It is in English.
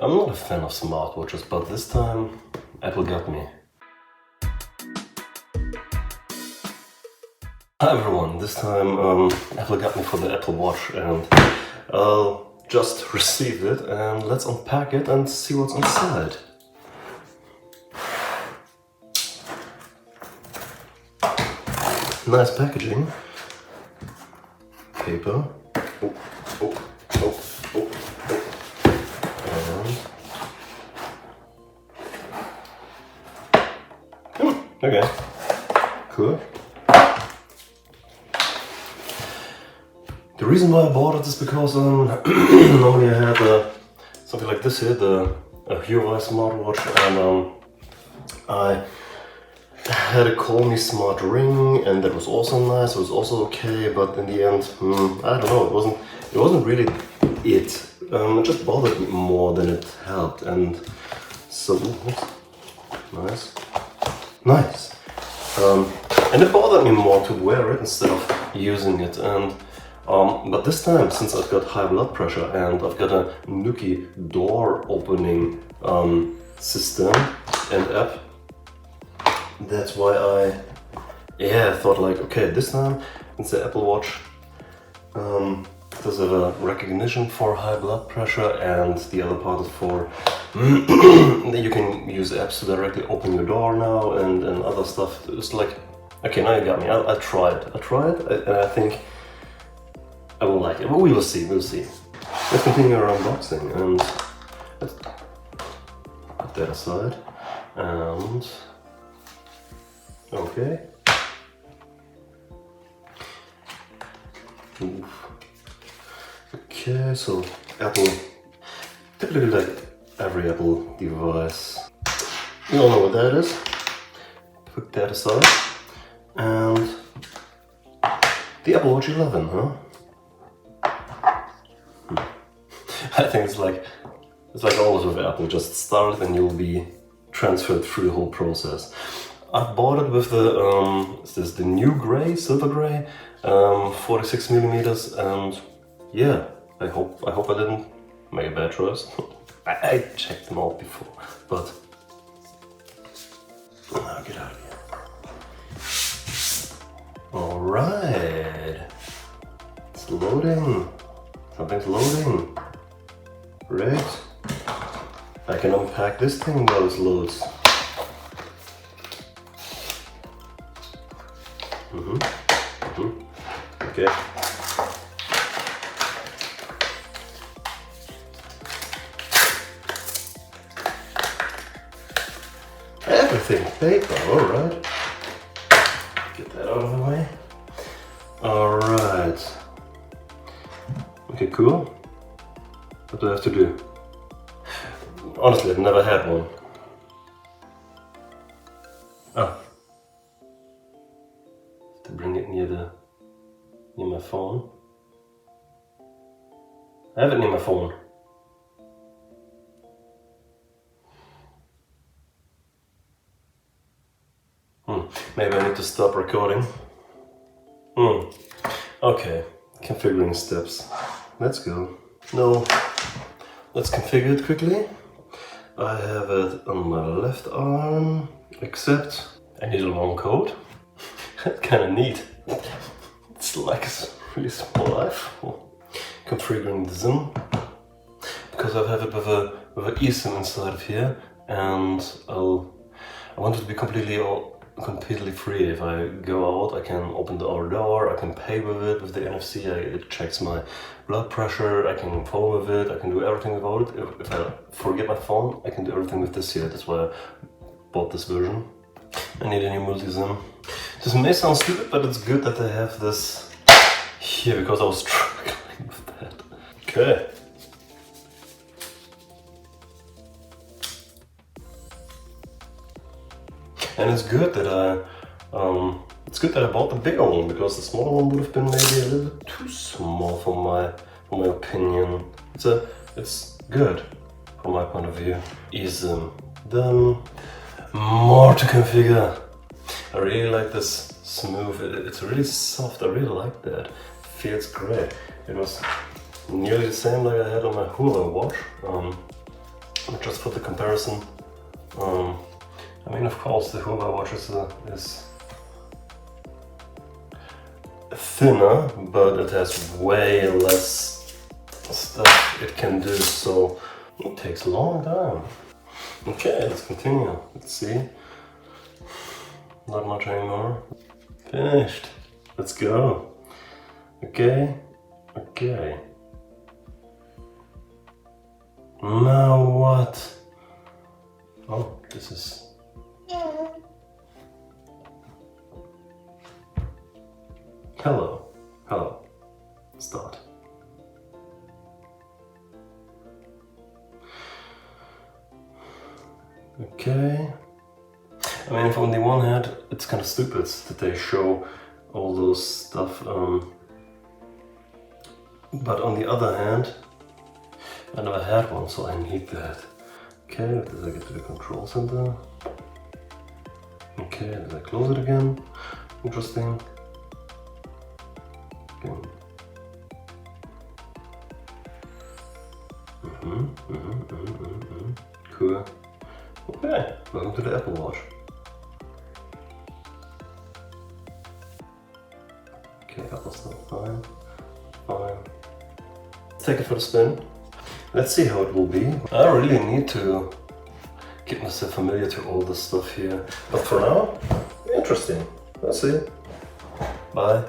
I'm not a fan of smartwatches, but this time Apple got me. Hi everyone, this time Apple got me for the Apple Watch and I'll just receive it and let's unpack it and see what's inside. Nice packaging. Paper. Oh, oh, oh, oh, oh. Okay. Cool. The reason why I bought it is because normally I had something like this here, the Huawei smartwatch, and I had a Call Me Smart ring, and that was also nice. It was also okay, but in the end, I don't know. It wasn't really it. It just bothered me more than it helped, and so nice. And it bothered me more to wear it instead of using it. And but this time, since I've got high blood pressure and I've got a Nuki door opening system and app, that's why I thought like, okay, this time it's the Apple Watch. Does have a recognition for high blood pressure, and the other part is for you can use apps to directly open your door now and other stuff. It's like, okay, now you got me. I tried, and I think I will like it. But we will see. Let's continue our unboxing and let's put that aside. And okay. Oof. Okay, so Apple, typically like every Apple device, you all know what that is. Put that aside. And the Apple Watch 11, huh? I think it's like always with Apple, just start and you'll be transferred through the whole process. I bought it with the new gray, silver gray, 46 millimeters, and yeah, I hope I didn't make a bad choice. I checked them out before, but now get out of here. All right, it's loading. Something's loading. Great. I can unpack this thing while it loads. Okay. Everything paper, alright. Get that out of the way. Alright. Okay, cool. What do I have to do? Honestly, I've never had one. Oh. To bring it near my phone. I have it near my phone. Maybe I need to stop recording. Okay, configuring steps. Let's go. No, let's configure it quickly. I have it on my left arm, except I need a long code. That's kind of neat. It's like a really small iPhone. Configuring the SIM, because I have it with an eSIM inside of here, and I want it to be completely free. If I go out, I can open our door, I can pay with it with the NFC, it checks my blood pressure, I can phone with it, I can do everything without it. If I forget my phone, I can do everything with this here. That's why I bought this version. I need a new multi-SIM. This may sound stupid, but it's good that they have this here, because I was struggling with that. Okay. And it's good that I bought the bigger one, because the smaller one would have been maybe a little bit too small for my opinion. It's good from my point of view. eSIM done. More to configure. I really like this smooth. It's really soft. I really like that. Feels great. It was nearly the same like I had on my Huawei watch. just for the comparison. I mean, of course, the Huawei watch is thinner, but it has way less stuff it can do, so it takes a long time. Okay, let's continue. Let's see. Not much anymore. Finished. Let's go. Okay. Okay. Now what? Oh, this is... Hello. Hello. Start. Okay. I mean, on the one hand, it's kind of stupid that they show all those stuff, but on the other hand, I never had one, so I need that. Okay, did I get to the control center? Okay, did I close it again? Interesting. Okay. Cool. Okay, welcome to the Apple Watch. Okay, Apple stuff, fine. Fine. Let's take it for a spin. Let's see how it will be. I really need to get myself familiar to all this stuff here. But for now, interesting. Let's see. Bye.